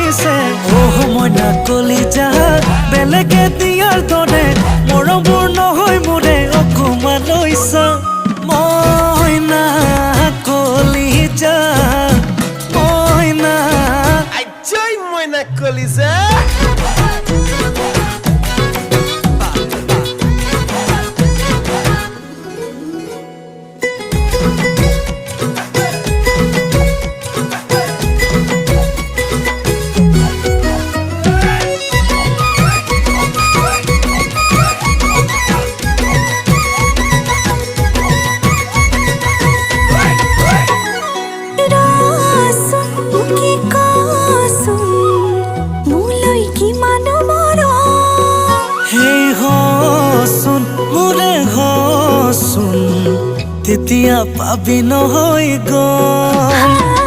দিছে মইনা কলিজা বেলেগে দিয়াৰ দৰে মৰমবোৰ নহয় মোৰে অকমান লৈছা মইনা কলিজা মইনা আইজৈ মইনা কলিজা তেতিয়া পাবি নহয় গম